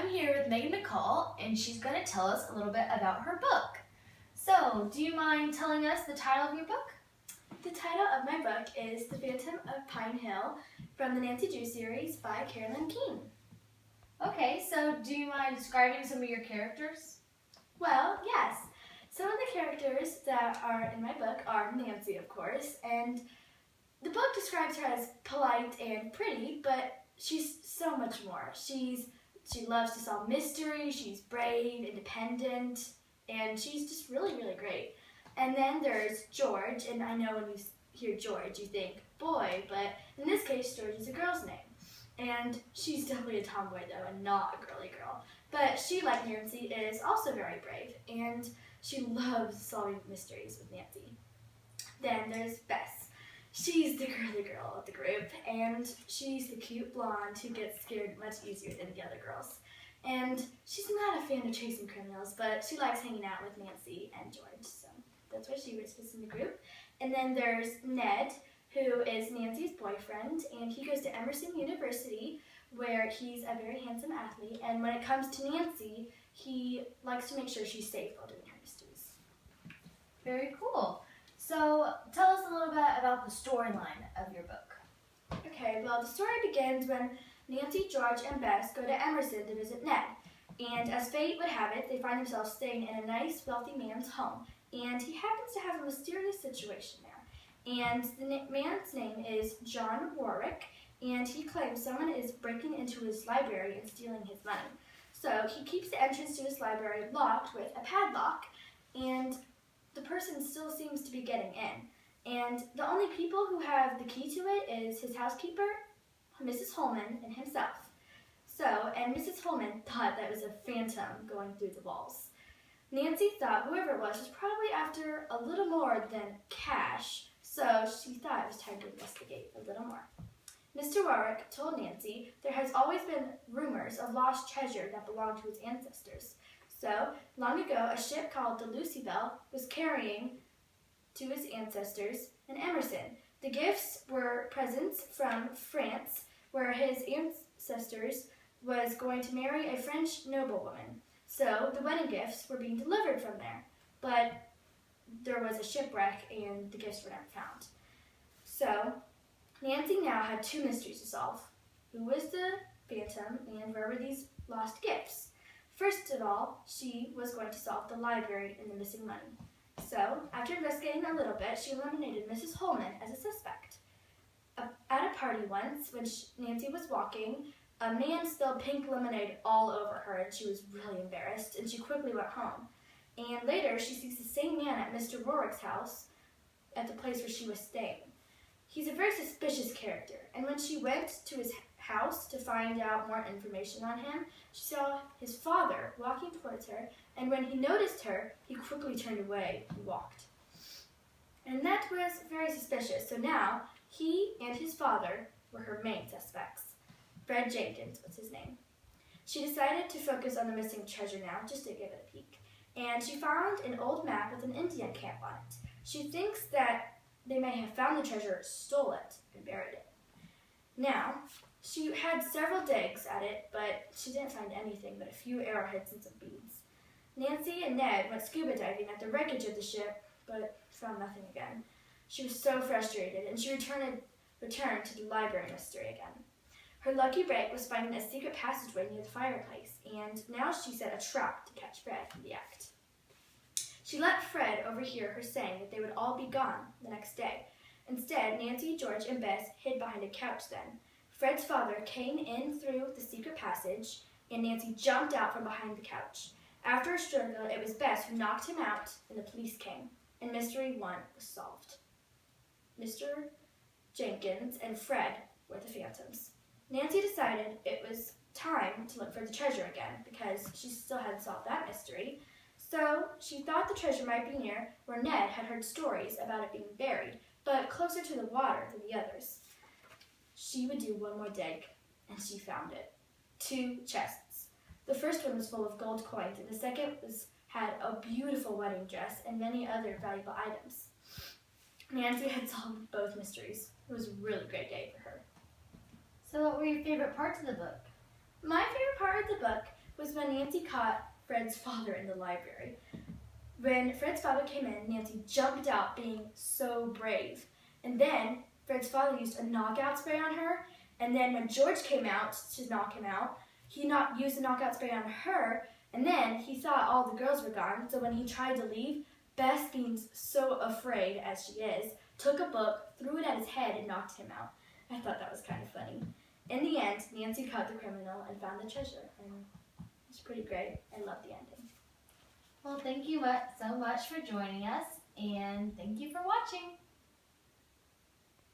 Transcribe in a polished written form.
I'm here with Megan Nicole, and she's going to tell us a little bit about her book. So, do you mind telling us the title of your book? The title of my book is The Phantom of Pine Hill from the Nancy Drew series by Carolyn Keene. Okay, so do you mind describing some of your characters? Well, yes. Some of the characters that are in my book are Nancy, of course, and the book describes her as polite and pretty, but she's so much more. She loves to solve mysteries, she's brave, independent, and she's just really, really great. And then there's George, and I know when you hear George, you think boy, but in this case, George is a girl's name. And she's definitely a tomboy, though, and not a girly girl. But she, like Nancy, is also very brave, and she loves solving mysteries with Nancy. Then there's Bess. She's the girly girl of the group, and she's the cute blonde who gets scared much easier than the other girls. And she's not a fan of chasing criminals, but she likes hanging out with Nancy and George, so that's why she fits in the group. And then there's Ned, who is Nancy's boyfriend, and he goes to Emerson University, where he's a very handsome athlete, and when it comes to Nancy, he likes to make sure she's safe while doing her mysteries. Very cool. So, tell us a little bit about the storyline of your book. Okay, well, the story begins when Nancy, George, and Bess go to Emerson to visit Ned. And as fate would have it, they find themselves staying in a nice, wealthy man's home. And he happens to have a mysterious situation there. And the man's name is John Warwick, and he claims someone is breaking into his library and stealing his money. So he keeps the entrance to his library locked with a padlock, and the person still seems to be getting in. And the only people who have the key to it is his housekeeper, Mrs. Holman, and himself. And Mrs. Holman thought that it was a phantom going through the walls. Nancy thought whoever it was probably after a little more than cash, so she thought it was time to investigate a little more. Mr. Warwick told Nancy there has always been rumors of lost treasure that belonged to his ancestors. So, long ago, a ship called the Lucy Belle was carrying to his ancestors in Emerson. The gifts were presents from France, where his ancestors was going to marry a French noblewoman. So, the wedding gifts were being delivered from there. But there was a shipwreck and the gifts were never found. So, Nancy now had two mysteries to solve. Who was the phantom and where were these lost gifts? First of all, she was going to solve the library and the missing money. So, after investigating a little bit, she eliminated Mrs. Holman as a suspect. At a party once, when Nancy was walking, a man spilled pink lemonade all over her, and she was really embarrassed, and she quickly went home. And later, she sees the same man at Mr. Warwick's house, at the place where she was staying. He's a very suspicious character, and when she went to his house to find out more information on him, she saw his father walking towards her, and when he noticed her, he quickly turned away and walked. And that was very suspicious, so now he and his father were her main suspects. Fred Jenkins was his name. She decided to focus on the missing treasure now, just to give it a peek, and she found an old map with an Indian camp on it. She thinks that they may have found the treasure, stole it, and buried it. Now, she had several digs at it, but she didn't find anything but a few arrowheads and some beads. Nancy and Ned went scuba diving at the wreckage of the ship, but found nothing again. She was so frustrated, and she returned to the library mystery again. Her lucky break was finding a secret passageway near the fireplace, and now she set a trap to catch Fred in the act. She let Fred overhear her saying that they would all be gone the next day. Instead, Nancy, George, and Bess hid behind a couch then. Fred's father came in through the secret passage, and Nancy jumped out from behind the couch. After a struggle, it was Bess who knocked him out, and the police came, and Mystery 1 was solved. Mr. Jenkins and Fred were the phantoms. Nancy decided it was time to look for the treasure again, because she still hadn't solved that mystery. So she thought the treasure might be near where Ned had heard stories about it being buried, but closer to the water than the others. She would do one more dig, and she found it. 2 chests. The first one was full of gold coins, and the second had a beautiful wedding dress and many other valuable items. Nancy had solved both mysteries. It was a really great day for her. So what were your favorite parts of the book? My favorite part of the book was when Nancy caught Fred's father in the library. When Fred's father came in, Nancy jumped out, being so brave. And then Fred's father used a knockout spray on her. And then when George came out to knock him out, he used the knockout spray on her. And then he thought all the girls were gone. So when he tried to leave, Bess, being so afraid as she is, took a book, threw it at his head, and knocked him out. I thought that was kind of funny. In the end, Nancy caught the criminal and found the treasure. And it's pretty great. I love the ending. Well, thank you so much for joining us, and thank you for watching.